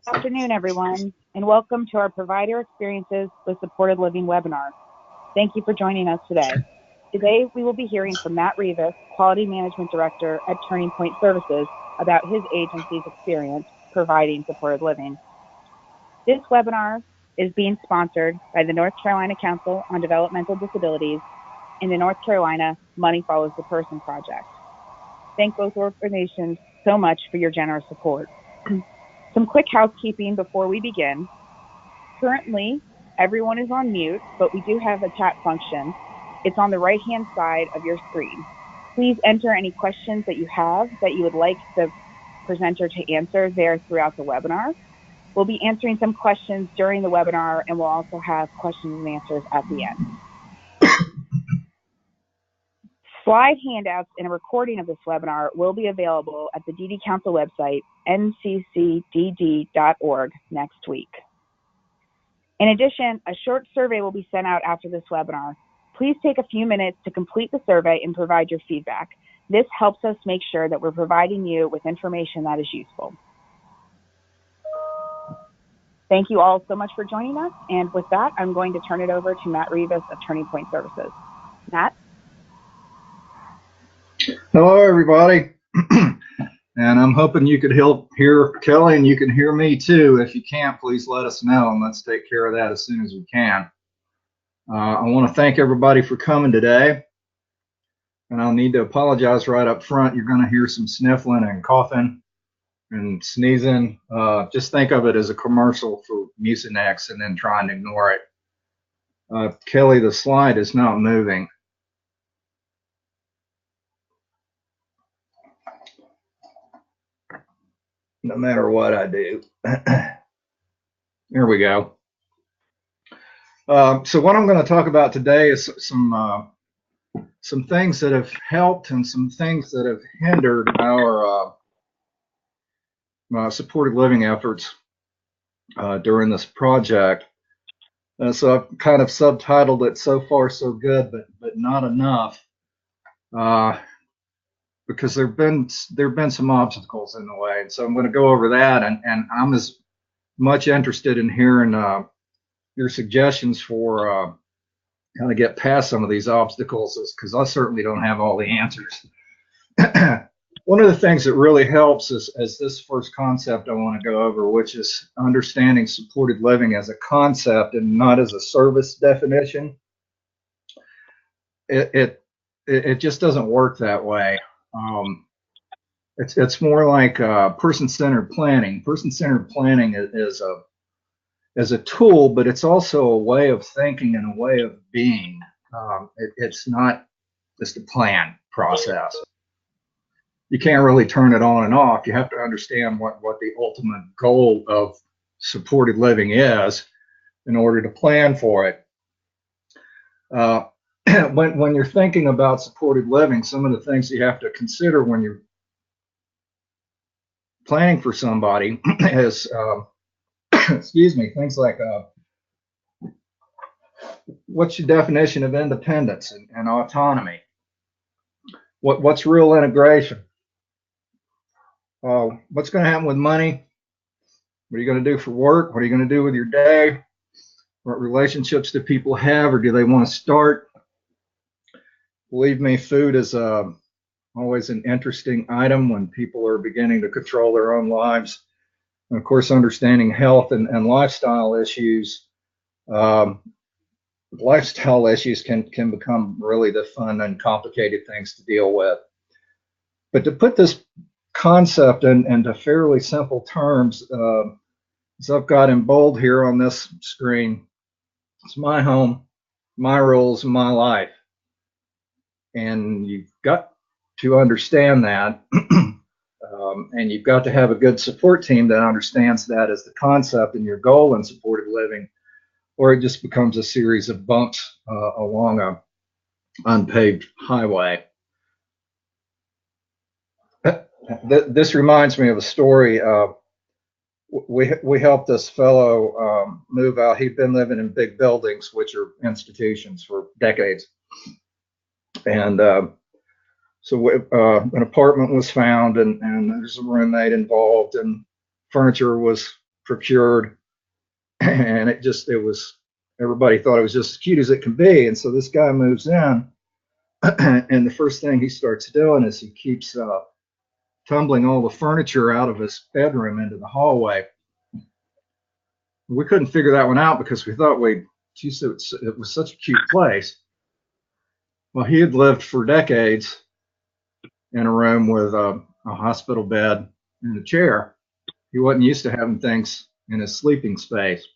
Good afternoon, everyone, and welcome to our Provider Experiences with Supported Living webinar. Thank you for joining us today. Today, we will be hearing from Matt Rivas, Quality Management Director at Turning Point Services, about his agency's experience providing supported living. This webinar is being sponsored by the North Carolina Council on Developmental Disabilities and the North Carolina Money Follows the Person Project. Thank both organizations so much for your generous support. Some quick housekeeping before we begin. Currently, everyone is on mute, but we do have a chat function. It's on the right-hand side of your screen. Please enter any questions that you have that you would like the presenter to answer there throughout the webinar. We'll be answering some questions during the webinar, and we'll also have questions and answers at the end. Slide handouts and a recording of this webinar will be available at the DD Council website, nccdd.org, next week. In addition, a short survey will be sent out after this webinar. Please take a few minutes to complete the survey and provide your feedback. This helps us make sure that we're providing you with information that is useful. Thank you all so much for joining us. And with that, I'm going to turn it over to Matt Rivas of Turning Point Services. Matt? Hello, everybody. And I'm hoping you could hear Kelly and you can hear me too. If you can't, please let us know and let's take care of that as soon as we can. I want to thank everybody for coming today. And I'll need to apologize right up front. You're going to hear some sniffling and coughing and sneezing. Just think of it as a commercial for Mucinex and then try and ignore it. Kelly, the slide is not moving. No matter what I do. Here we go. So what I'm going to talk about today is some things that have helped and some things that have hindered our supported living efforts during this project. So I've kind of subtitled it "So Far So Good, but Not Enough," because there've been some obstacles in the way, and so I'm going to go over that, and I'm as much interested in hearing your suggestions for how to get past some of these obstacles, because I certainly don't have all the answers. One of the things that really helps is this first concept I want to go over, which is understanding supported living as a concept and not as a service definition. It just doesn't work that way. It's more like person-centered planning. Person-centered planning is a tool, but it's also a way of thinking and a way of being. It's not just a plan process. You can't really turn it on and off. You have to understand what the ultimate goal of supported living is in order to plan for it. When you're thinking about supported living, some of the things you have to consider when you're planning for somebody is, excuse me, things like what's your definition of independence and autonomy? What's real integration? What's going to happen with money? What are you going to do for work? What are you going to do with your day? What relationships do people have, or do they want to start? Believe me, food is always an interesting item when people are beginning to control their own lives. And of course, understanding health and lifestyle issues. Lifestyle issues can become really the fun and complicated things to deal with. But to put this concept into fairly simple terms, as I've got in bold here on this screen, it's my home, my rules, my life. And you've got to understand that, and you've got to have a good support team that understands that as the concept and your goal in supported living, or it just becomes a series of bumps along a unpaved highway. This reminds me of a story. We helped this fellow move out. He'd been living in big buildings, which are institutions, for decades. And so an apartment was found, and there's a roommate involved, and furniture was procured, and it was, everybody thought it was just as cute as it can be. And so this guy moves in, and the first thing he starts doing is he keeps tumbling all the furniture out of his bedroom into the hallway. We couldn't figure that one out because we thought it was such a cute place. Well, he had lived for decades in a room with a hospital bed and a chair. He wasn't used to having things in his sleeping space.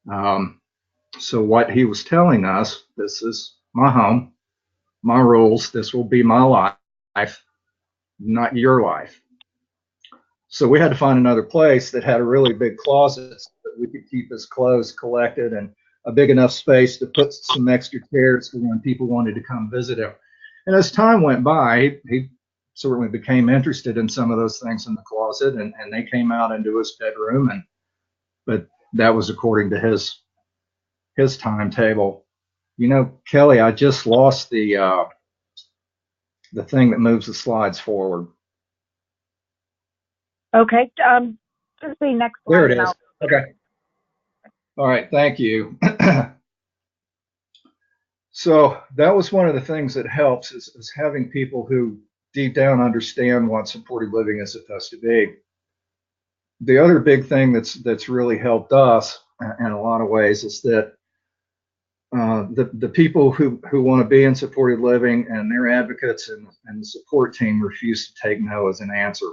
So what he was telling us, this is my home, my rules, this will be my life, not your life. So we had to find another place that had a really big closet so that we could keep his clothes collected and a big enough space to put some extra chairs for when people wanted to come visit him. And as time went by, he certainly became interested in some of those things in the closet, and they came out into his bedroom, but that was according to his timetable. You know, Kelly, I just lost the thing that moves the slides forward. Okay. Just the next slide. There it is. Okay. All right. Thank you. So that was one of the things that helps is having people who deep down understand what supported living is supposed to be. The other big thing that's really helped us in a lot of ways is that the people who want to be in supported living and their advocates and the support team refuse to take no as an answer.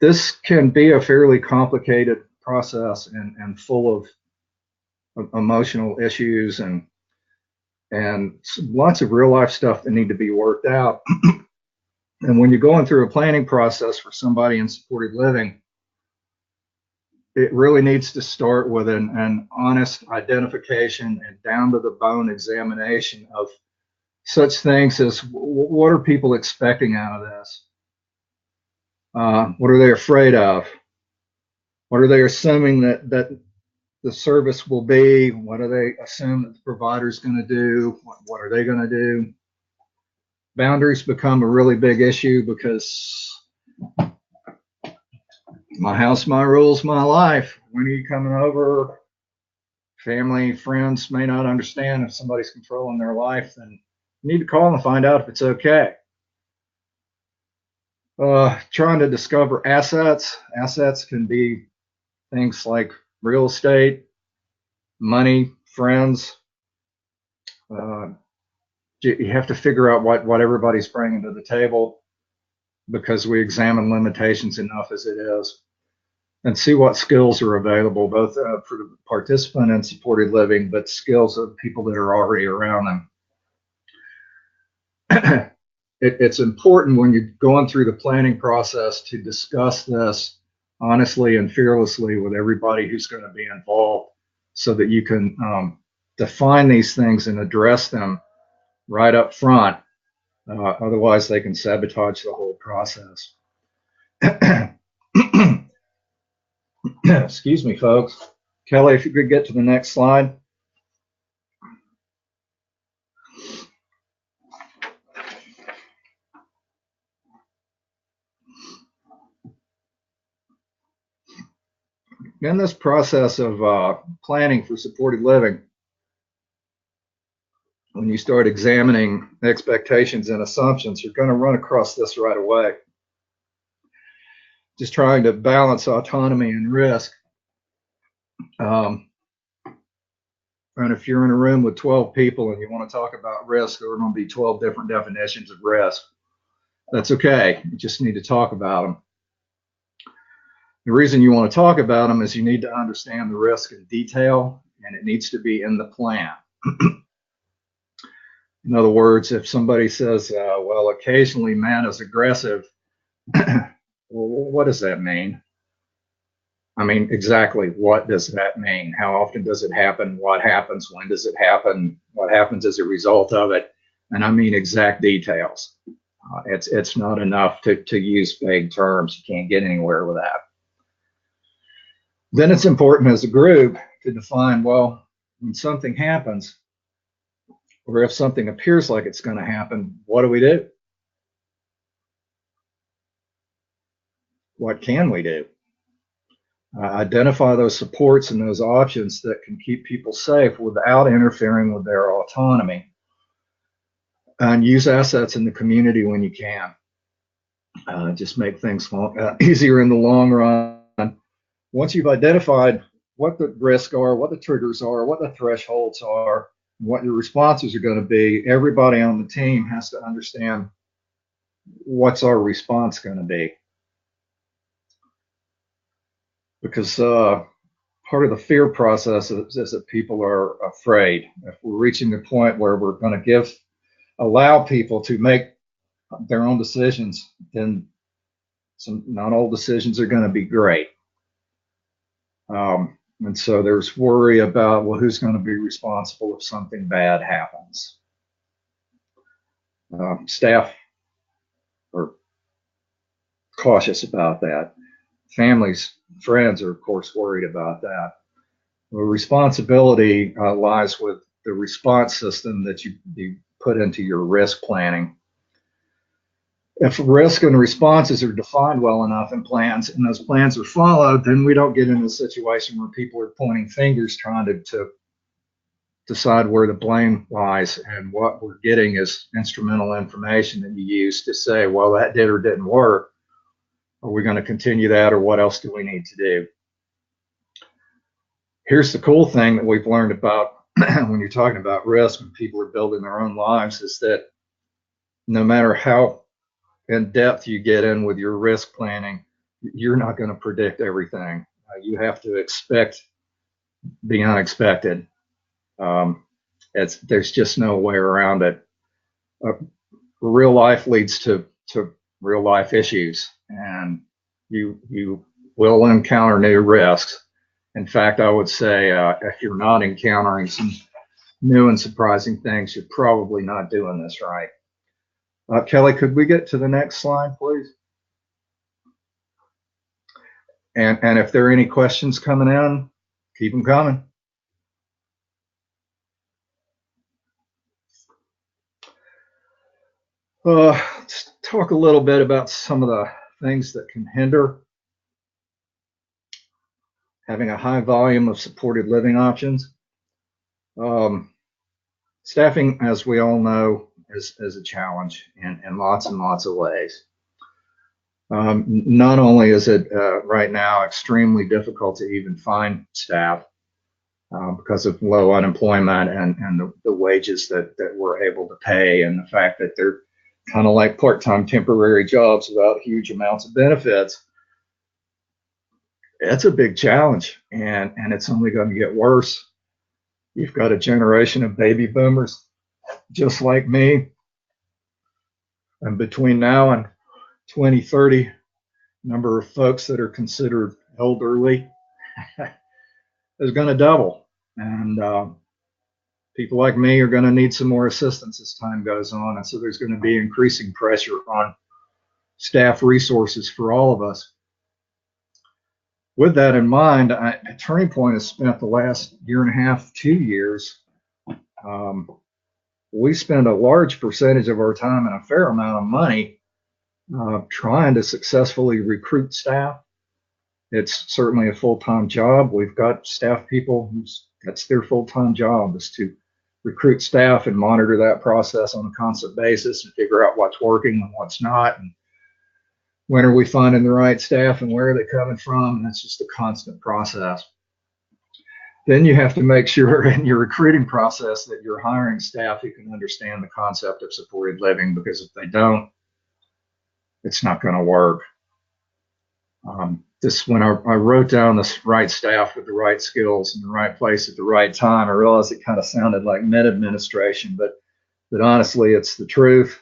This can be a fairly complicated process and full of emotional issues and lots of real life stuff that need to be worked out. And when you're going through a planning process for somebody in supported living, it really needs to start with an honest identification and down to the bone examination of such things as what are people expecting out of this? What are they afraid of? What are they assuming that the service will be? What do they assume that the provider is going to do? What are they going to do? Boundaries become a really big issue because my house, my rules, my life. When are you coming over? Family, friends may not understand if somebody's controlling their life, then you need to call and find out if it's okay. Trying to discover assets. Assets can be things like real estate, money, friends. You have to figure out what everybody's bringing to the table because we examine limitations enough as it is, and see what skills are available, both for the participant in supported living, but skills of people that are already around them. It's important when you're going through the planning process to discuss this honestly and fearlessly with everybody who's going to be involved so that you can define these things and address them right up front. Otherwise, they can sabotage the whole process. Excuse me, folks. Kelly, if you could get to the next slide. In this process of planning for supported living, when you start examining expectations and assumptions, you're going to run across this right away. Just trying to balance autonomy and risk. And if you're in a room with 12 people and you want to talk about risk, there are going to be 12 different definitions of risk. That's okay. You just need to talk about them. The reason you want to talk about them is you need to understand the risk in detail, and it needs to be in the plan. In other words, if somebody says, well, occasionally Matt is aggressive, well, what does that mean? I mean, exactly what does that mean? How often does it happen? What happens? When does it happen? What happens as a result of it? And I mean exact details. It's not enough to use vague terms. You can't get anywhere with that. Then it's important as a group to define, well, when something happens, or if something appears like it's going to happen, what do we do? what can we do? Identify those supports and those options that can keep people safe without interfering with their autonomy. And use assets in the community when you can. Just make things easier in the long run. Once you've identified what the risks are, what the triggers are, what the thresholds are, what your responses are going to be, everybody on the team has to understand what's our response going to be. Because part of the fear process is that people are afraid. If we're reaching the point where we're going to allow people to make their own decisions, then not all decisions are going to be great. And so there's worry about, well, who's going to be responsible if something bad happens? Staff are cautious about that. Families, friends are, of course, worried about that. The responsibility lies with the response system that you put into your risk planning. If risk and responses are defined well enough in plans and those plans are followed, then we don't get into a situation where people are pointing fingers trying to decide where the blame lies, and what we're getting is instrumental information that you use to say, well, that did or didn't work. Are we going to continue that, or what else do we need to do? Here's the cool thing that we've learned about when you're talking about risk and people are building their own lives, is that no matter how in depth you get in with your risk planning, you're not going to predict everything. You have to expect the unexpected. There's just no way around it. Real life leads to real life issues, and you will encounter new risks. In fact, I would say if you're not encountering some new and surprising things, you're probably not doing this right. Kelly, could we get to the next slide, please? And if there are any questions coming in, keep them coming. Let's talk a little bit about some of the things that can hinder having a high volume of supported living options. Staffing, as we all know, is a challenge in lots and lots of ways. Not only is it right now extremely difficult to even find staff because of low unemployment and the wages that we're able to pay, and the fact that they're kind of like part-time temporary jobs without huge amounts of benefits. It's a big challenge, and it's only going to get worse. You've got a generation of baby boomers just like me, and between now and 2030, number of folks that are considered elderly is going to double, and people like me are going to need some more assistance as time goes on, and so there's going to be increasing pressure on staff resources for all of us. With that in mind, Turning Point has spent the last year and a half, 2 years, we spend a large percentage of our time and a fair amount of money trying to successfully recruit staff. It's certainly a full-time job. We've got staff people that's their full-time job, is to recruit staff and monitor that process on a constant basis and figure out what's working and what's not, and when are we finding the right staff and where are they coming from. And that's just a constant process. Then you have to make sure in your recruiting process that you're hiring staff who can understand the concept of supported living, because if they don't, it's not going to work. When I wrote down this right staff with the right skills in the right place at the right time, I realized it kind of sounded like med-administration, but honestly, it's the truth.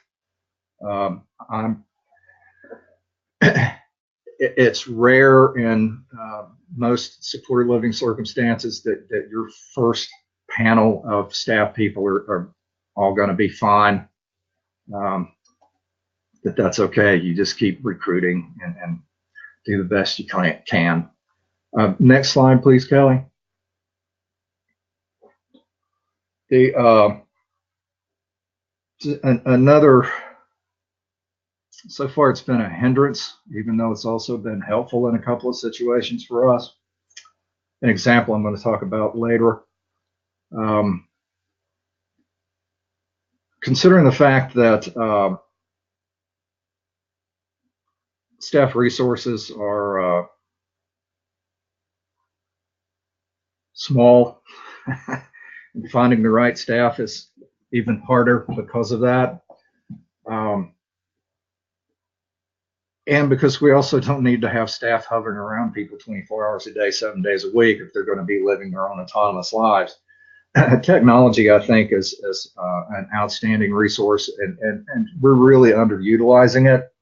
It's rare in most supported living circumstances that your first panel of staff people are all going to be fine. That's okay. You just keep recruiting and do the best you can. Next slide, please, Kelly. Another So far, it's been a hindrance, even though it's also been helpful in a couple of situations for us. An example I'm going to talk about later. Considering the fact that staff resources are small, and finding the right staff is even harder because of that. And because we also don't need to have staff hovering around people 24 hours a day, 7 days a week if they're going to be living their own autonomous lives. Technology, I think, is an outstanding resource, and we're really underutilizing it.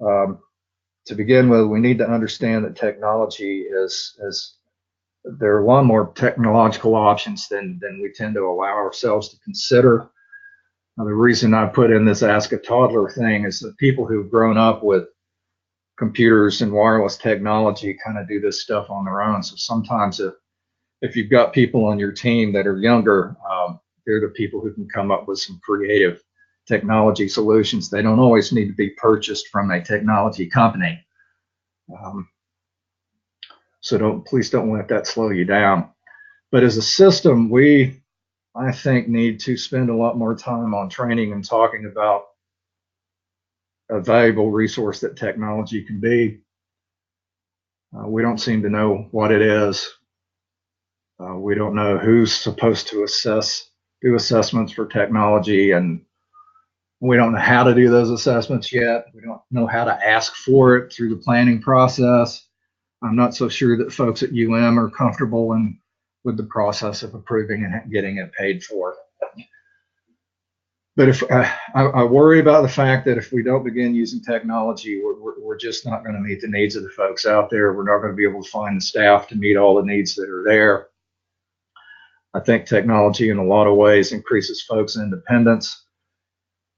To begin with, we need to understand that technology is there are a lot more technological options than we tend to allow ourselves to consider. Now, the reason I put in this Ask a Toddler thing is that people who've grown up with computers and wireless technology kind of do this stuff on their own. So sometimes if you've got people on your team that are younger, they're the people who can come up with some creative technology solutions. They don't always need to be purchased from a technology company. So please don't let that slow you down. But as a system, I think, need to spend a lot more time on training and talking about a valuable resource that technology can be. We don't seem to know what it is. We don't know who's supposed to do assessments for technology, and we don't know how to do those assessments yet. We don't know how to ask for it through the planning process. I'm not so sure that folks at UM are comfortable with the process of approving and getting it paid for. But if I worry about the fact that if we don't begin using technology, we're just not going to meet the needs of the folks out there. We're not going to be able to find the staff to meet all the needs that are there. I think technology in a lot of ways increases folks' independence.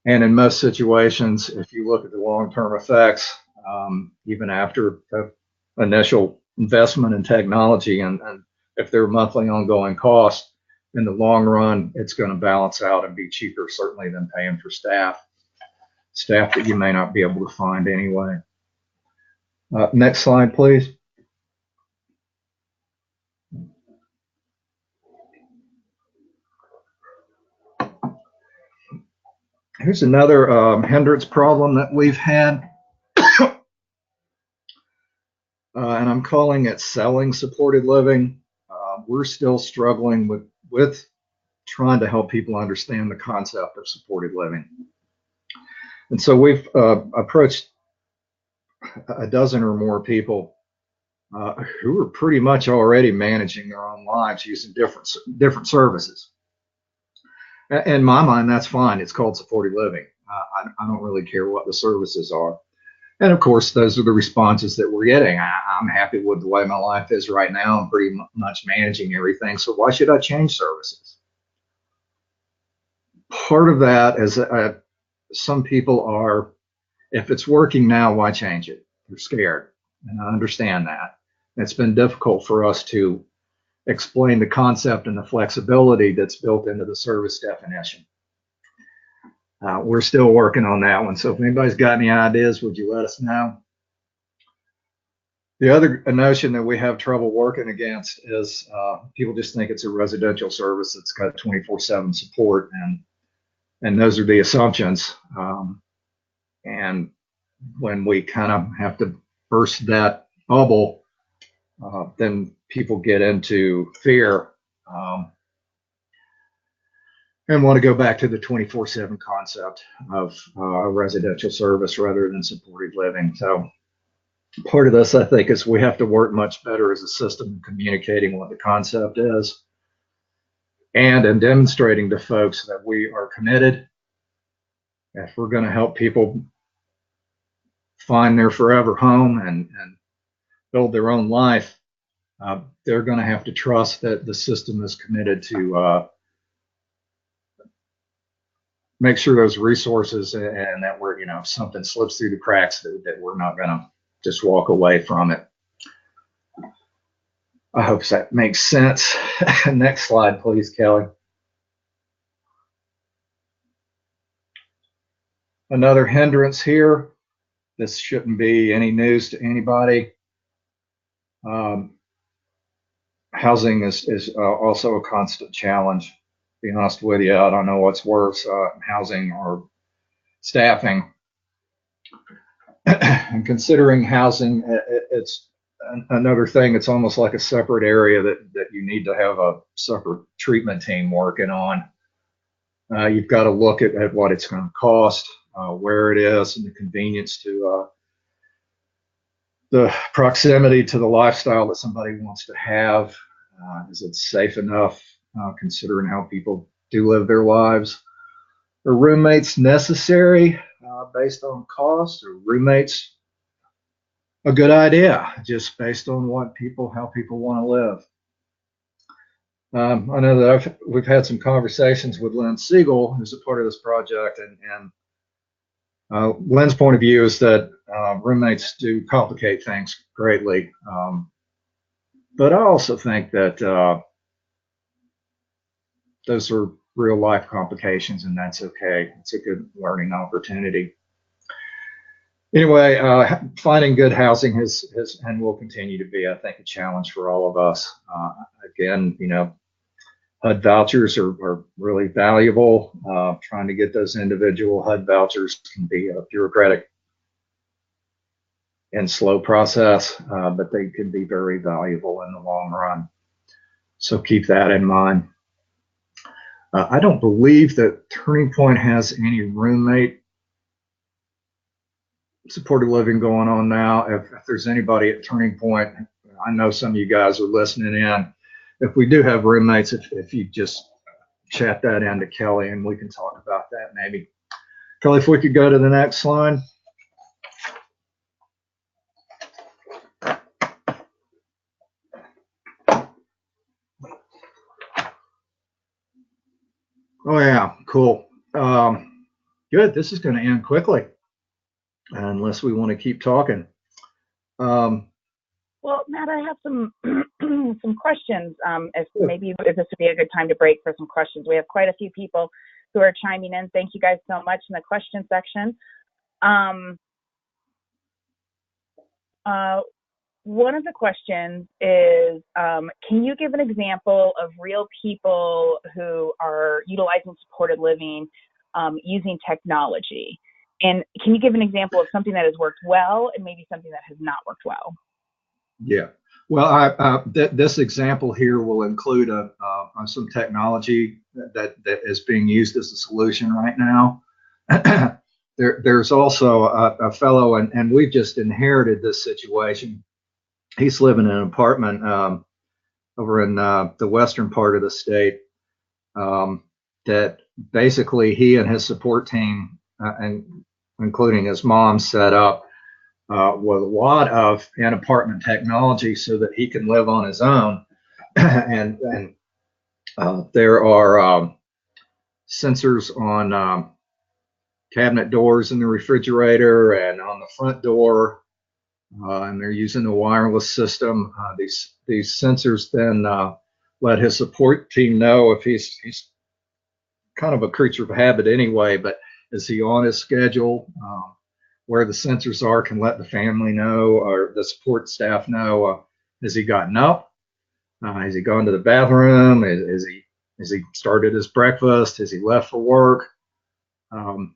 And in most situations, if you look at the long-term effects, even after the initial investment in technology and if there are monthly ongoing costs, in the long run, it's going to balance out and be cheaper, certainly, than paying for staff that you may not be able to find anyway. Next slide, please. Here's another hindrance problem that we've had, and I'm calling it selling supported living. We're still struggling with trying to help people understand the concept of supported living. And so we've approached a dozen or more people who are pretty much already managing their own lives using different services. In my mind, that's fine. It's called supported living. I don't really care what the services are. And of course, those are the responses that we're getting. I'm happy with the way my life is right now. I'm pretty much managing everything. So why should I change services? Part of that is some people are, if it's working now, why change it? They're scared. And I understand that. It's been difficult for us to explain the concept and the flexibility that's built into the service definition. We're still working on that one. So if anybody's got any ideas, would you let us know? The other notion that we have trouble working against is people just think it's a residential service that's got 24/7 support, and those are the assumptions. And when we kind of have to burst that bubble, then people get into fear and want to go back to the 24/7 concept of a residential service rather than supported living. So part of this, I think, is we have to work much better as a system in communicating what the concept is and in demonstrating to folks that we are committed. If we're going to help people find their forever home and build their own life, they're going to have to trust that the system is committed to make sure those resources and that we're, if something slips through the cracks, that we're not going to just walk away from it. I hope that makes sense. Next slide, please, Kelly. Another hindrance here, this shouldn't be any news to anybody. Housing is also a constant challenge. To be honest with you, I don't know what's worse, housing or staffing. And considering housing, it's another thing. It's almost like a separate area that you need to have a separate treatment team working on. You've got to look at what it's going to cost, where it is, and the convenience to the proximity to the lifestyle that somebody wants to have. Is it safe enough, considering how people do live their lives? Are roommates necessary based on cost? Or roommates a good idea just based on how people want to live? I know that we've had some conversations with Lynn Siegel, who's a part of this project, and Lynn's point of view is that roommates do complicate things greatly. But I also think that those are real life complications, and that's okay. It's a good learning opportunity. Anyway, finding good housing has and will continue to be, I think, a challenge for all of us. Again, HUD vouchers are really valuable. Trying to get those individual HUD vouchers can be a bureaucratic and slow process, but they can be very valuable in the long run. So keep that in mind. I don't believe that Turning Point has any roommate supported living going on now. If there's anybody at Turning Point, I know some of you guys are listening in. If we do have roommates, if you just chat that into Kelly and we can talk about that maybe. Kelly, if we could go to the next slide. Oh yeah, cool. Good. This is going to end quickly, unless we want to keep talking. Well, Matt, I have some some questions. If this would be a good time to break for some questions. We have quite a few people who are chiming in. Thank you guys so much in the question section. One of the questions is, can you give an example of real people who are utilizing supported living using technology? And can you give an example of something that has worked well and maybe something that has not worked well? Yeah. Well, this example here will include some technology that is being used as a solution right now. There's also a fellow, and we've just inherited this situation. He's living in an apartment over in the western part of the state that basically he and his support team, and including his mom, set up with a lot of in-apartment technology so that he can live on his own. and there are sensors on cabinet doors in the refrigerator and on the front door, and they're using a wireless system. These sensors then let his support team know if he's kind of a creature of habit anyway, but is he on his schedule? Where the sensors are can let the family know or the support staff know. Has he gotten up? Has he gone to the bathroom? Has he started his breakfast? Has he left for work? And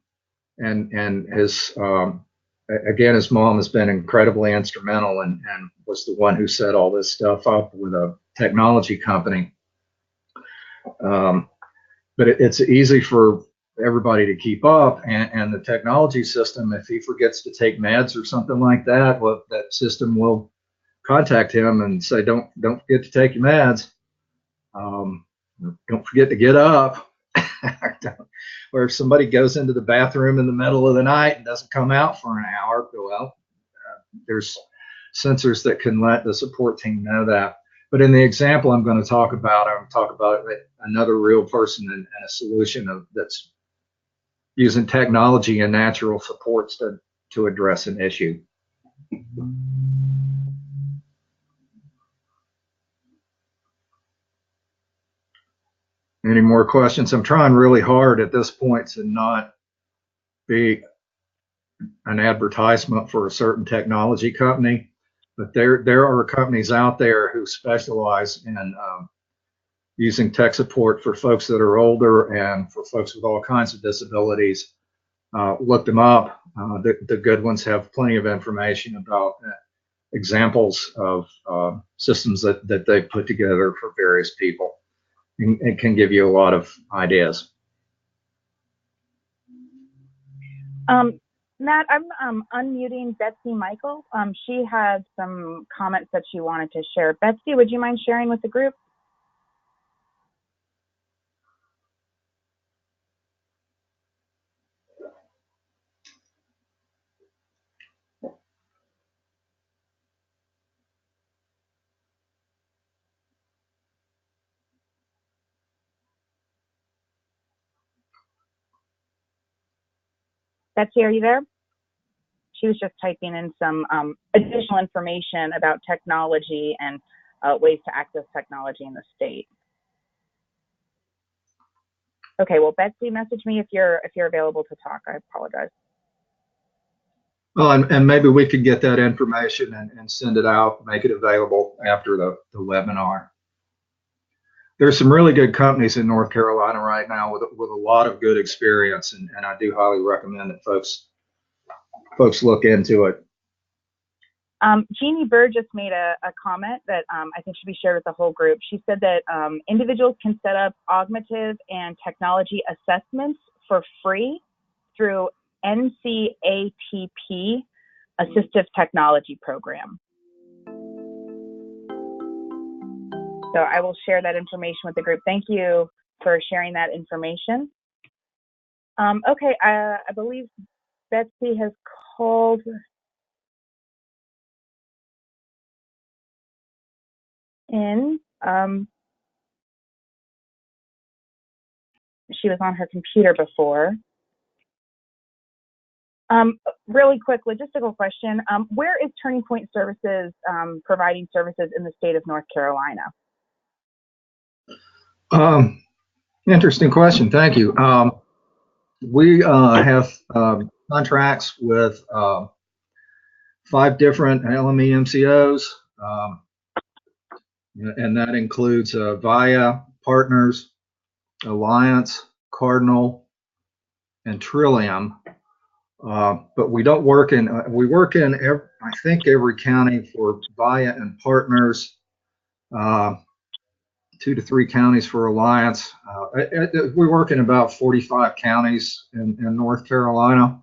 his again, his mom has been incredibly instrumental and was the one who set all this stuff up with a technology company. But it's easy for everybody to keep up, and the technology system, if he forgets to take meds or something like that, well, that system will contact him and say, don't forget to take your meds. Don't forget to get up. Or if somebody goes into the bathroom in the middle of the night and doesn't come out for an hour, well, there's sensors that can let the support team know that. But in the example I'm going to talk about, another real person and a solution that's using technology and natural supports to address an issue. Any more questions? I'm trying really hard at this point to not be an advertisement for a certain technology company, but there are companies out there who specialize in using tech support for folks that are older and for folks with all kinds of disabilities. Look them up. The good ones have plenty of information about examples of systems that they've put together for various people. It can give you a lot of ideas. Matt, I'm unmuting Betsy Michael. She had some comments that she wanted to share. Betsy, would you mind sharing with the group? Betsy, are you there? She was just typing in some additional information about technology and ways to access technology in the state. Okay, well, Betsy, message me if you're available to talk. I apologize. Well, and maybe we could get that information and send it out, make it available after the webinar. There's some really good companies in North Carolina right now with a lot of good experience, and I do highly recommend that folks look into it. Jeannie Bird just made a comment that I think should be shared with the whole group. She said that individuals can set up augmentative and technology assessments for free through NCATP Assistive Technology Program. So I will share that information with the group. Thank you for sharing that information. Okay, I believe Betsy has called. In. She was on her computer before. Really quick logistical question. Where is Turning Point Services providing services in the state of North Carolina? Interesting question. Thank you. We have contracts with 5 different LME MCOs. And that includes VIA, Partners, Alliance, Cardinal, and Trillium. But we don't work in, we work in, I think, every county for VIA and Partners, 2 to 3 counties for Alliance. We work in about 45 counties in North Carolina.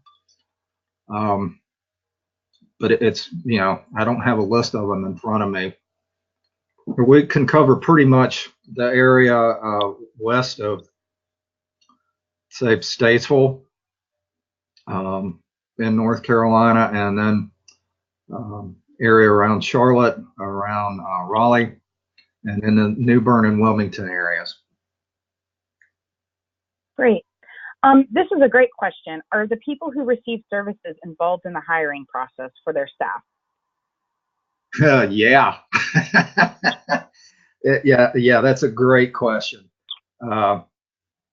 But it's, you know, I don't have a list of them in front of me. We can cover pretty much the area west of, say, Statesville in North Carolina, and then area around Charlotte, around Raleigh, and in the New Bern and Wilmington areas. Great. This is a great question. Are the people who receive services involved in the hiring process for their staff? Yeah. Yeah, that's a great question. And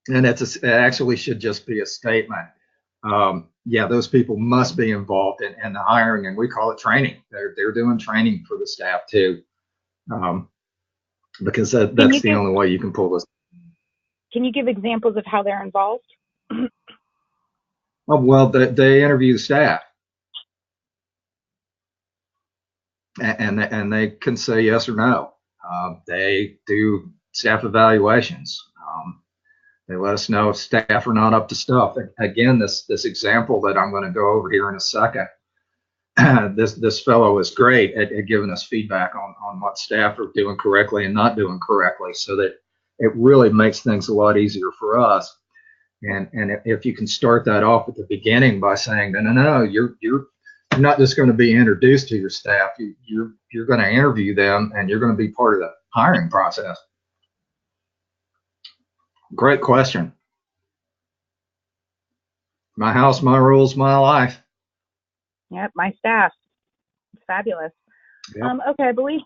it actually should just be a statement. Yeah, those people must be involved in the hiring, and we call it training. They're doing training for the staff too, because that's the only way you can pull this. Can you give examples of how they're involved? Well, they interview the staff. And they can say yes or no. They do staff evaluations. They let us know if staff are not up to stuff. And again, this example that I'm going to go over here in a second, this fellow is great at giving us feedback on what staff are doing correctly and not doing correctly, so that it really makes things a lot easier for us. And if you can start that off at the beginning by saying, no, you're not just going to be introduced to your staff. You're going to interview them, and you're going to be part of the hiring process. Great question. My house, my rules, my life. Yep, my staff. It's fabulous. Yep. Okay, I believe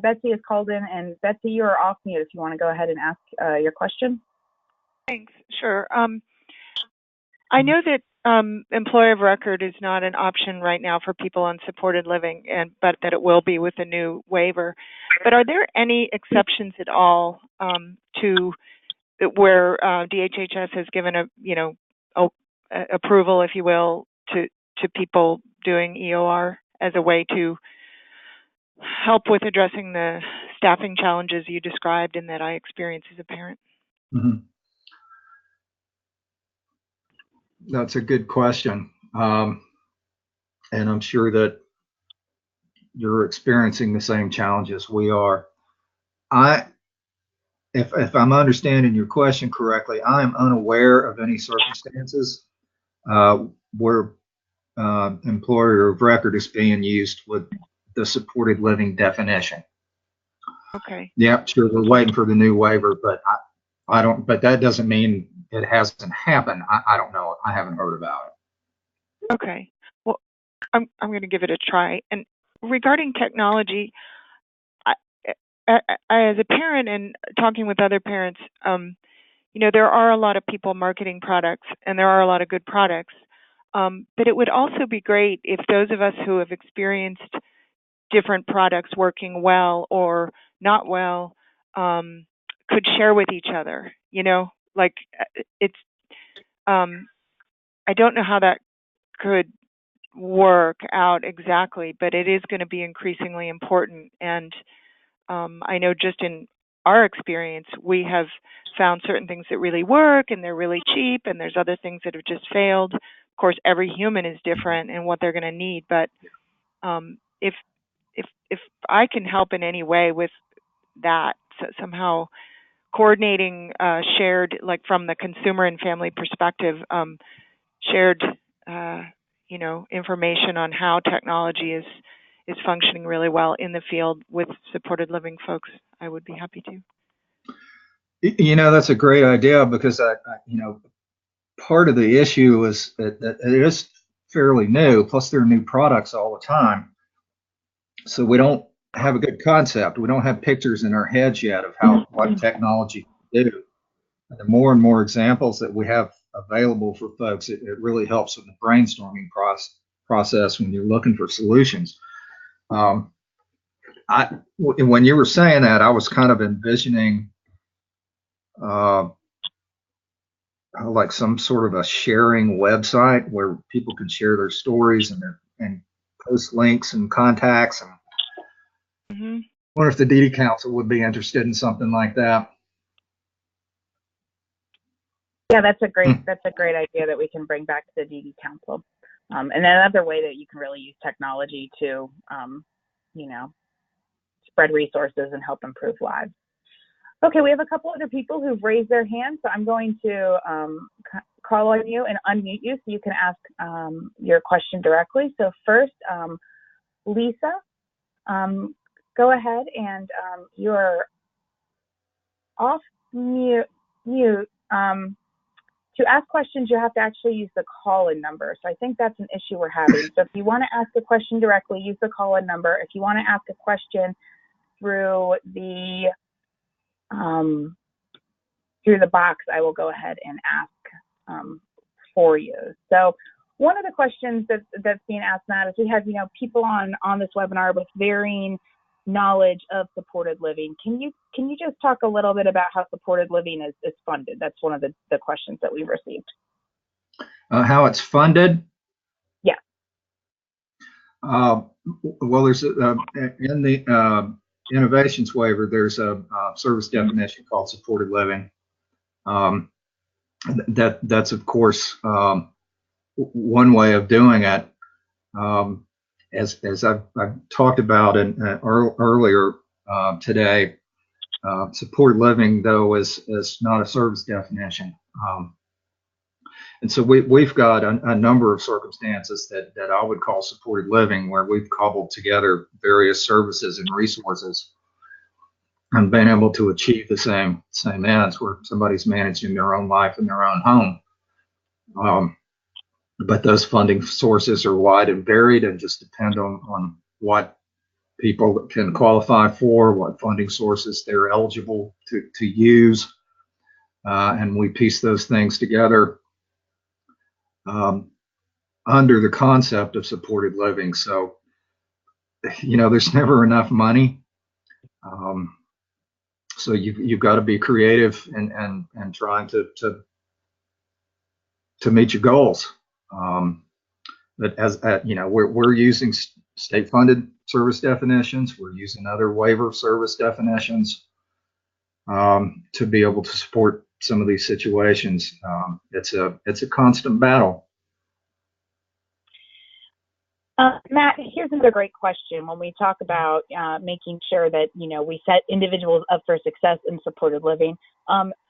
Betsy has called in, and Betsy, you are off mute if you want to go ahead and ask your question. Thanks. Sure. I know that employer of record is not an option right now for people on supported living, but that it will be with the new waiver. But are there any exceptions at all to where DHHS has given approval, if you will, to people doing EOR as a way to help with addressing the staffing challenges you described and that I experience as a parent? Mm-hmm. That's a good question. And I'm sure that you're experiencing the same challenges we are. If I'm understanding your question correctly, I am unaware of any circumstances where employer of record is being used with the supported living definition. Okay. Yeah, sure. We're waiting for the new waiver, but I don't. But that doesn't mean it hasn't happened. I don't know. I haven't heard about it. Okay. Well, I'm going to give it a try. And regarding technology, I, as a parent and talking with other parents, there are a lot of people marketing products, and there are a lot of good products. But it would also be great if those of us who have experienced different products working well or not well could share with each other. It's I don't know how that could work out exactly, but it is going to be increasingly important. And I know just in our experience, we have found certain things that really work and they're really cheap, and there's other things that have just failed. Of course, every human is different and what they're going to need, but if I can help in any way with that, so somehow coordinating shared, like from the consumer and family perspective, shared information on how technology is functioning really well in the field with supported living folks, I would be happy to. That's a great idea, because part of the issue is that it is fairly new, plus there are new products all the time. So we don't have a good concept. We don't have pictures in our heads yet of what technology can do. And the more and more examples that we have available for folks, it really helps with the brainstorming process when you're looking for solutions. When you were saying that, I was kind of envisioning like some sort of a sharing website where people could share their stories and post links and contacts. And mm-hmm. I wonder if the DD Council would be interested in something like that. Yeah, that's a great idea that we can bring back to the DD Council. And another way that you can really use technology to, spread resources and help improve lives. Okay, we have a couple other people who've raised their hands, so I'm going to call on you and unmute you so you can ask your question directly. So first, Lisa, go ahead, and you're off mute. To ask questions, you have to actually use the call-in number. So I think that's an issue we're having. So if you want to ask a question directly, use the call-in number. If you want to ask a question through the box, I will go ahead and ask for you. So one of the questions that's being asked, Matt, is we have people on this webinar with varying knowledge of supported living. Can you just talk a little bit about how supported living is funded? That's one of the questions that we've received. How it's funded? Yeah. Well, there's in the innovations waiver, there's a service definition called supported living. That's of course one way of doing it. As I've talked about earlier today, supported living, though, is not a service definition. And so we've got a number of circumstances that I would call supported living, where we've cobbled together various services and resources and been able to achieve the same ends, where somebody's managing their own life in their own home. But those funding sources are wide and varied and just depend on what people can qualify for, what funding sources they're eligible to use. And we piece those things together. under the concept of supported living. So, there's never enough money. So you've got to be creative and trying to meet your goals. But we're using state-funded service definitions. We're using other waiver service definitions to be able to support some of these situations. It's a constant battle. Matt, here's another great question. When we talk about making sure that, we set individuals up for success in supported living,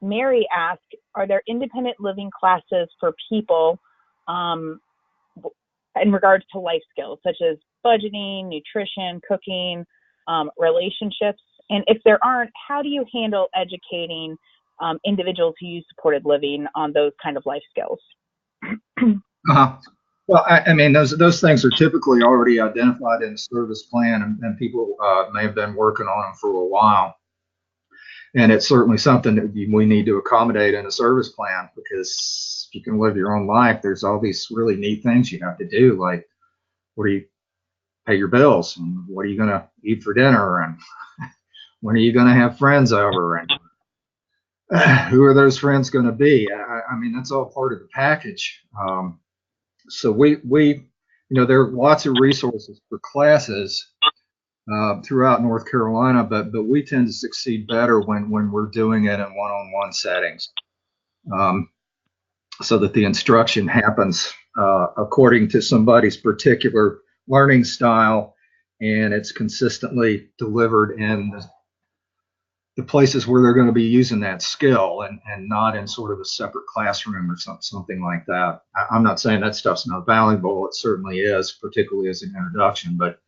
Mary asked, are there independent living classes for people in regards to life skills, such as budgeting, nutrition, cooking, relationships? And if there aren't, how do you handle educating individuals who use supported living on those kind of life skills? Well, I mean, those things are typically already identified in the service plan, and people may have been working on them for a while. And it's certainly something that we need to accommodate in a service plan, because if you can live your own life, there's all these really neat things you have to do, like what do you pay your bills, and what are you going to eat for dinner, and when are you going to have friends over, and who are those friends going to be? I mean, that's all part of the package. So we there are lots of resources for classes throughout North Carolina, but we tend to succeed better when we're doing it in one-on-one settings, so that the instruction happens according to somebody's particular learning style, and it's consistently delivered in the places where they're going to be using that skill, and not in sort of a separate classroom or something like that. I'm not saying that stuff's not valuable. It certainly is, particularly as an introduction, but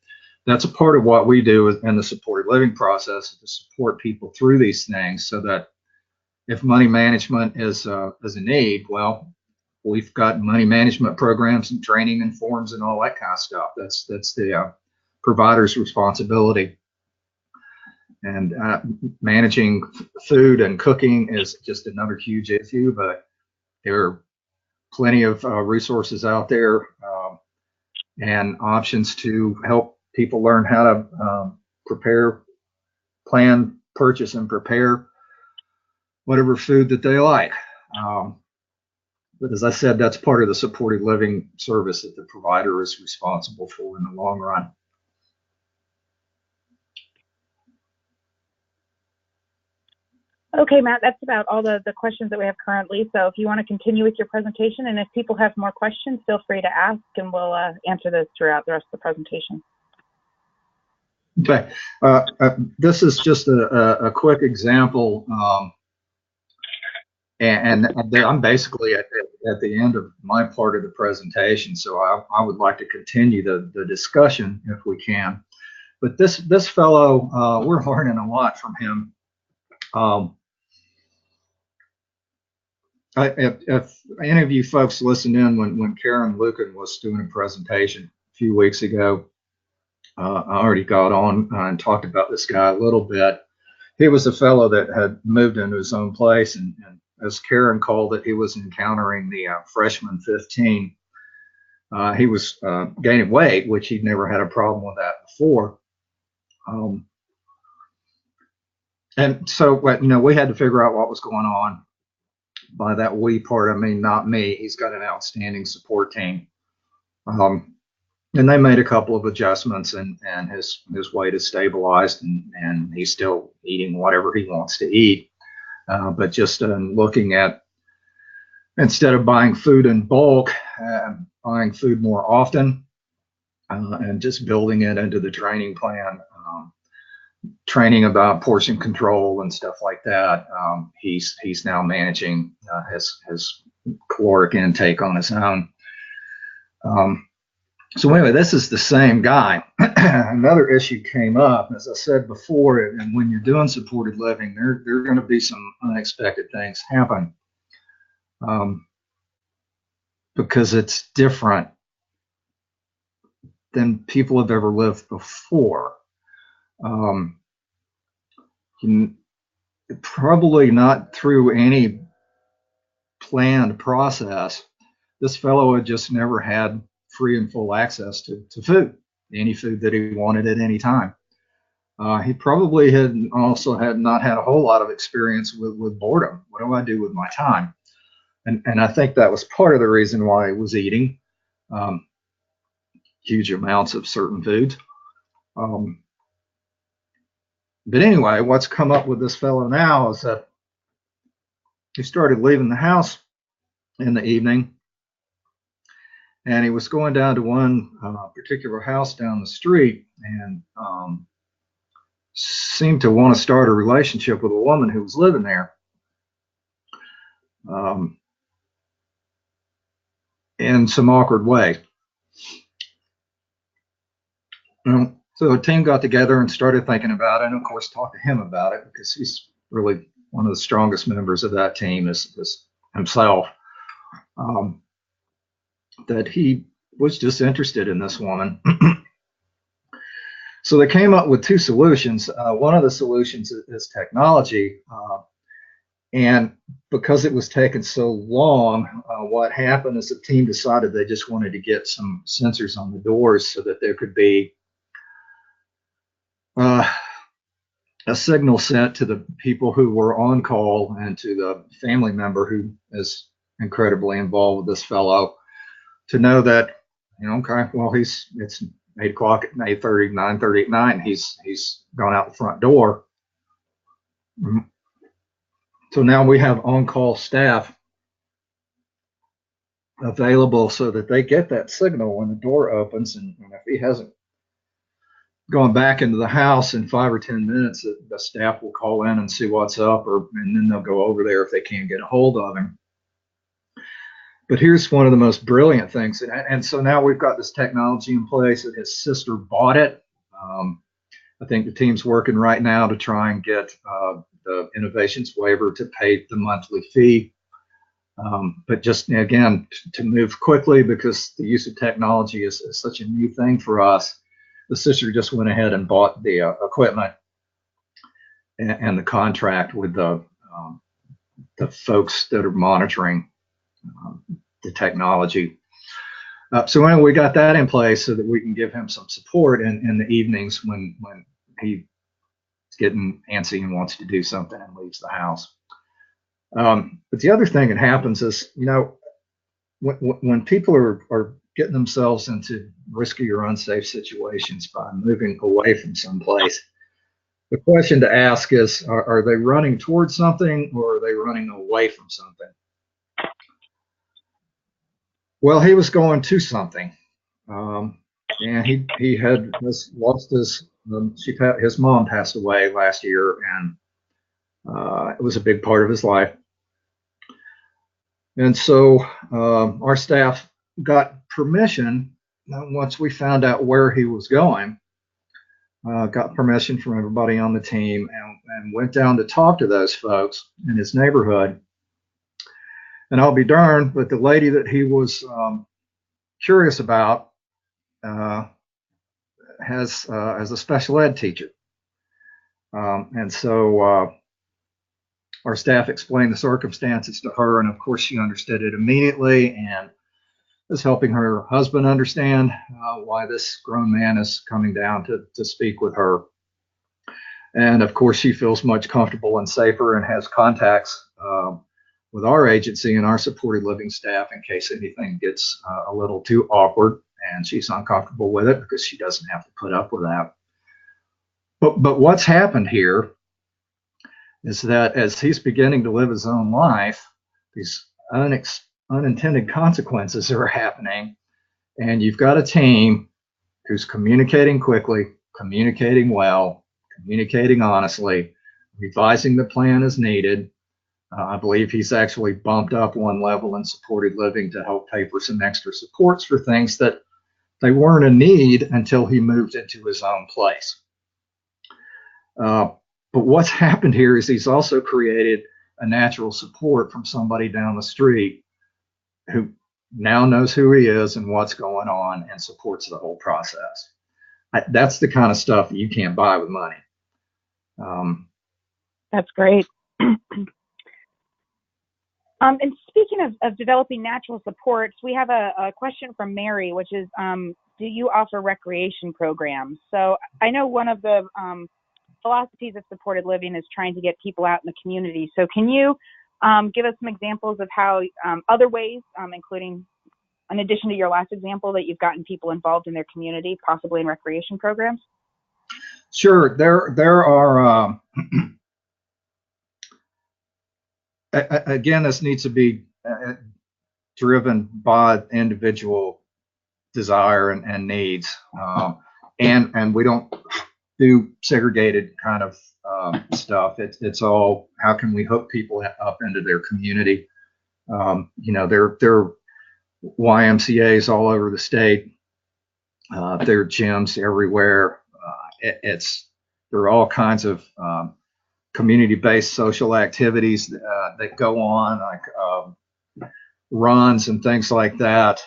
that's a part of what we do in the supported living process, to support people through these things, so that if money management is a need, well, we've got money management programs and training and forms and all that kind of stuff. That's the provider's responsibility. And managing food and cooking is just another huge issue, but there are plenty of resources out there and options to help people learn how to prepare, plan, purchase, and prepare whatever food that they like. But as I said, that's part of the supported living service that the provider is responsible for in the long run. Okay, Matt, that's about all the questions that we have currently. So if you want to continue with your presentation, and if people have more questions, feel free to ask, and we'll answer those throughout the rest of the presentation. Okay, this is just a quick example, and I'm basically at the end of my part of the presentation, so I would like to continue the discussion if we can. But this fellow, we're learning a lot from him. If any of you folks listened in when Karen Lucan was doing a presentation a few weeks ago, I already got on and talked about this guy a little bit. He was a fellow that had moved into his own place, and as Karen called it, he was encountering the freshman 15. He was gaining weight, which he'd never had a problem with that before. And so, we had to figure out what was going on. By that we part, I mean not me. He's got an outstanding support team. And they made a couple of adjustments, and his weight is stabilized, and he's still eating whatever he wants to eat. But just looking at, instead of buying food in bulk, buying food more often, and just building it into the training plan, training about portion control and stuff like that. He's now managing his caloric intake on his own. So anyway, this is the same guy. Another issue came up, as I said before, and when you're doing supported living, there are going to be some unexpected things happen, because it's different than people have ever lived before. Probably not through any planned process. This fellow had just never had free and full access to food, any food that he wanted at any time. He probably had not had a whole lot of experience with boredom. What do I do with my time? And I think that was part of the reason why he was eating huge amounts of certain foods. But anyway, what's come up with this fellow now is that he started leaving the house in the evening, and he was going down to one particular house down the street, and seemed to want to start a relationship with a woman who was living there. In some awkward way. So the team got together and started thinking about it, and of course talked to him about it, because he's really one of the strongest members of that team is himself. That he was just interested in this woman. So they came up with two solutions. One of the solutions is technology. And because it was taking so long, what happened is the team decided they just wanted to get some sensors on the doors so that there could be a signal sent to the people who were on call and to the family member who is incredibly involved with this fellow, to know that, okay, well, it's 8 o'clock at 8:30, 9:30 at night, and he's gone out the front door. So now we have on-call staff available so that they get that signal when the door opens, and if he hasn't gone back into the house in 5 or 10 minutes, the staff will call in and see what's up, and then they'll go over there if they can't get a hold of him. But here's one of the most brilliant things, and so now we've got this technology in place, and his sister bought it. I think the team's working right now to try and get the innovations waiver to pay the monthly fee. But just, again, to move quickly, because the use of technology is such a new thing for us, the sister just went ahead and bought the equipment and the contract with the folks that are monitoring the technology. So anyway, we got that in place so that we can give him some support in the evenings when he's getting antsy and wants to do something and leaves the house. But the other thing that happens is, when people are getting themselves into risky or unsafe situations by moving away from someplace, the question to ask is, are they running towards something, or are they running away from something? Well, he was going to something, and he had lost his mom passed away last year, and it was a big part of his life. And so our staff got permission, once we found out where he was going, got permission from everybody on the team, and went down to talk to those folks in his neighborhood. And I'll be darned, but the lady that he was curious about has as a special ed teacher. And so our staff explained the circumstances to her, and of course she understood it immediately, and is helping her husband understand why this grown man is coming down to speak with her. And of course she feels much comfortable and safer, and has contacts with our agency and our supported living staff in case anything gets a little too awkward, and she's uncomfortable with it because she doesn't have to put up with that. But what's happened here is that as he's beginning to live his own life, these unintended consequences are happening, and you've got a team who's communicating quickly, communicating well, communicating honestly, revising the plan as needed. I believe he's actually bumped up one level in supported living to help pay for some extra supports for things that they weren't a need until he moved into his own place. But what's happened here is he's also created a natural support from somebody down the street who now knows who he is and what's going on, and supports the whole process. That's the kind of stuff that you can't buy with money. That's great. And speaking of developing natural supports, we have a question from Mary, which is, do you offer recreation programs? So I know one of the philosophies of supported living is trying to get people out in the community. So can you give us some examples of how other ways, including in addition to your last example, that you've gotten people involved in their community, possibly in recreation programs? Sure. There are, again, this needs to be driven by individual desire and needs. And we don't do segregated kind of stuff. It's all, how can we hook people up into their community? There are YMCAs all over the state. There are gyms everywhere. There are all kinds of community-based social activities that go on, like runs and things like that.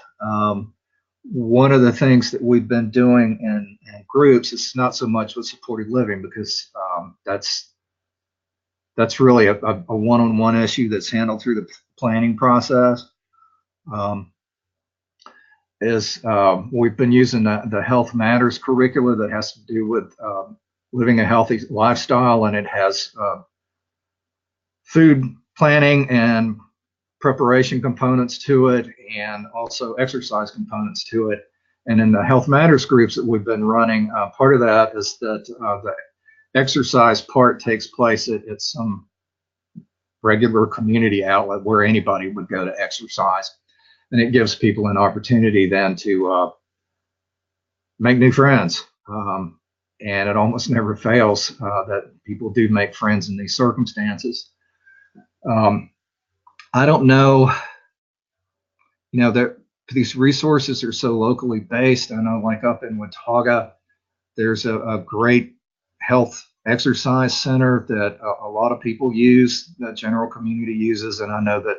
One of the things that we've been doing in groups is not so much with supported living, because that's really a one-on-one issue that's handled through the planning process. We've been using the Health Matters curricula that has to do with living a healthy lifestyle, and it has food planning and preparation components to it, and also exercise components to it. And in the Health Matters groups that we've been running, part of that is that the exercise part takes place at some regular community outlet where anybody would go to exercise. And it gives people an opportunity then to make new friends. And it almost never fails that people do make friends in these circumstances. I don't know, these resources are so locally based. I know, like up in Watauga, there's a great health exercise center that a lot of people use, that general community uses. And I know that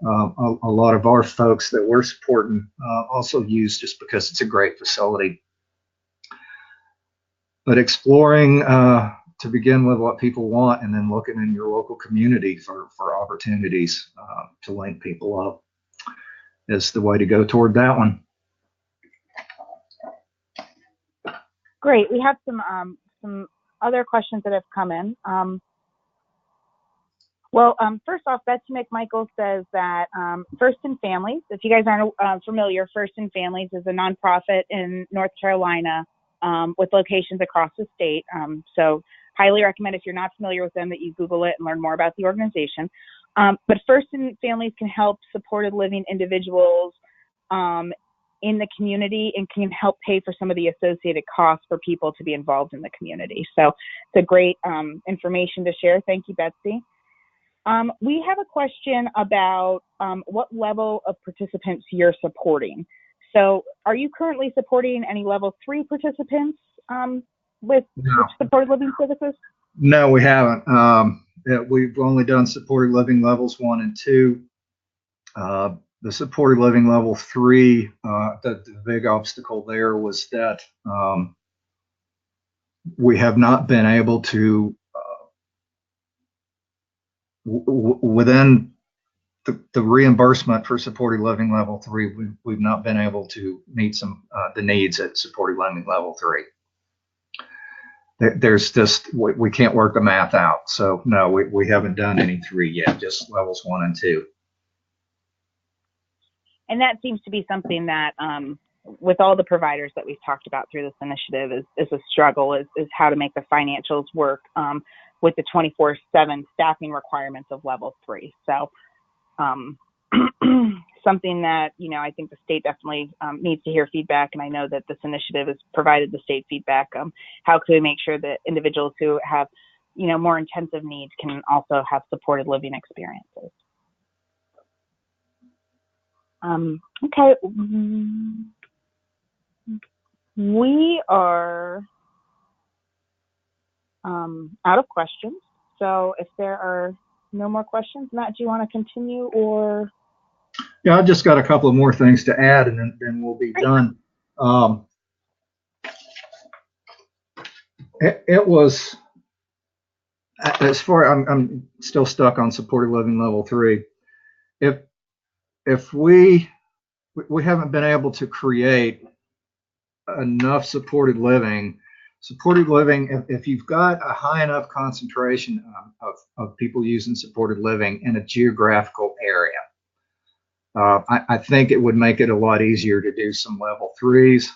a lot of our folks that we're supporting also use, just because it's a great facility. But exploring to begin with what people want, and then looking in your local community for opportunities to link people up is the way to go toward that one. Great. We have some other questions that have come in. First off, Betsy McMichael says that First in Families, if you guys aren't familiar, First in Families is a nonprofit in North Carolina with locations across the state. So highly recommend, if you're not familiar with them, that you Google it and learn more about the organization. But First in Families can help supported living individuals in the community, and can help pay for some of the associated costs for people to be involved in the community. So it's a great information to share. Thank you, Betsy. We have a question about what level of participants you're supporting. So are you currently supporting any level 3 participants with supported living services? No, we haven't. We've only done supported living levels 1 and 2. The supported living level 3, the big obstacle there was that we have not been able to, within the reimbursement for supported living level 3, we've not been able to meet some the needs at supported living level 3. There's just, we can't work the math out. So no, we haven't done any 3 yet, just levels 1 and 2. And that seems to be something that, with all the providers that we've talked about through this initiative, is a struggle, is how to make the financials work with the 24/7 staffing requirements of level 3. So something that, I think the state definitely needs to hear feedback. And I know that this initiative has provided the state feedback. How can we make sure that individuals who have, more intensive needs can also have supported living experiences? Okay. We are out of questions. So if there are no more questions, Matt, do you want to continue, or? Yeah, I've just got a couple of more things to add, and then we'll be done. It was, as far, I'm still stuck on supported living level 3. if we haven't been able to create enough supported living, if you've got a high enough concentration of people using supported living in a geographical area, I think it would make it a lot easier to do some level threes.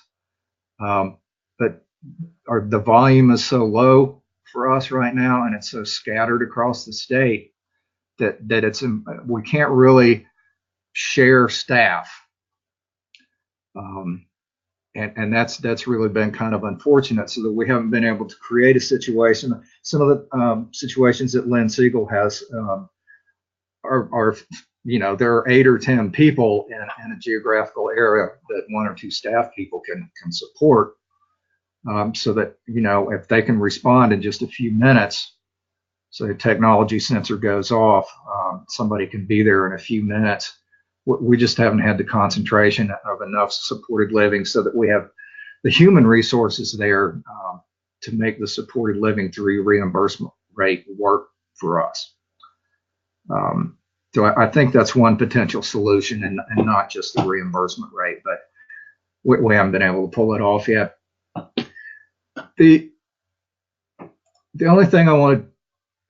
But the volume is so low for us right now, and it's so scattered across the state that we can't really share staff. And that's really been kind of unfortunate, so that we haven't been able to create a situation. Some of the situations that Lynn Siegel has are there are 8 or 10 people in a geographical area that 1 or 2 staff people can support, so that if they can respond in just a few minutes, so the technology sensor goes off, somebody can be there in a few minutes. We just haven't had the concentration of enough supported living so that we have the human resources there to make the supported living 3 reimbursement rate work for us. So I think that's one potential solution, and not just the reimbursement rate, but we haven't been able to pull it off yet. The only thing I want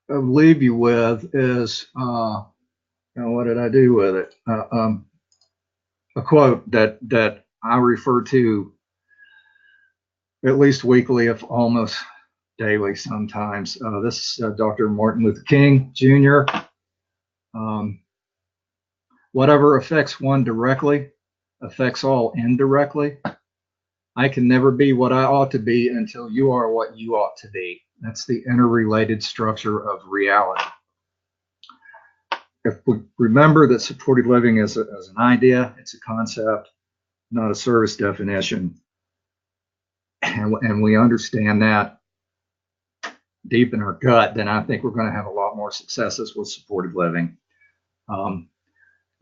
to leave you with is, what did I do with it? A quote that I refer to at least weekly, if almost daily sometimes. This is Dr. Martin Luther King Jr. Whatever affects one directly affects all indirectly. I can never be what I ought to be until you are what you ought to be. That's the interrelated structure of reality. If we remember that supported living is an idea, it's a concept, not a service definition, and we understand that deep in our gut, then I think we're going to have a lot more successes with supported living.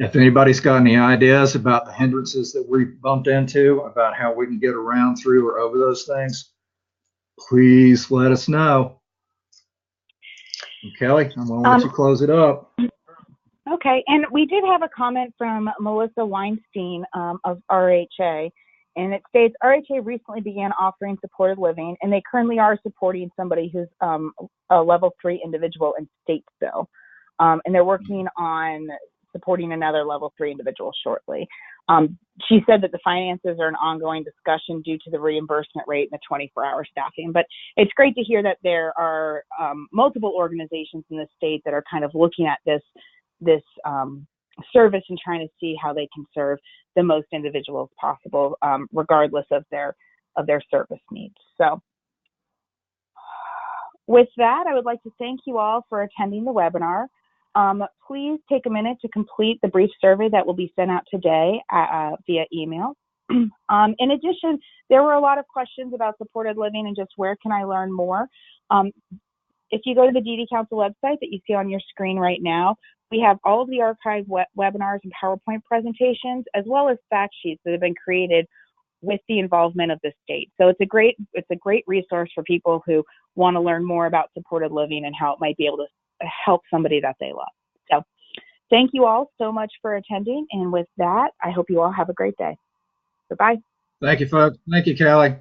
If anybody's got any ideas about the hindrances that we bumped into, about how we can get around, through, or over those things, please let us know. And Kelly, I'm going to let you close it up. Okay, and we did have a comment from Melissa Weinstein of RHA, and it states, RHA recently began offering supported living, and they currently are supporting somebody who's a level 3 individual in Statesville, and they're working on supporting another level 3 individual shortly. She said that the finances are an ongoing discussion due to the reimbursement rate and the 24-hour staffing, but it's great to hear that there are multiple organizations in the state that are kind of looking at this service and trying to see how they can serve the most individuals possible, regardless of their service needs. So with that, I would like to thank you all for attending the webinar. Please take a minute to complete the brief survey that will be sent out today via email. In addition, there were a lot of questions about supported living and just where can I learn more. If you go to the DD Council website that you see on your screen right now, we have all of the archived webinars and PowerPoint presentations, as well as fact sheets that have been created with the involvement of the state. So it's a great resource for people who want to learn more about supported living and how it might be able to help somebody that they love. So thank you all so much for attending. And with that, I hope you all have a great day. Goodbye. Thank you, folks. Thank you, Kelly.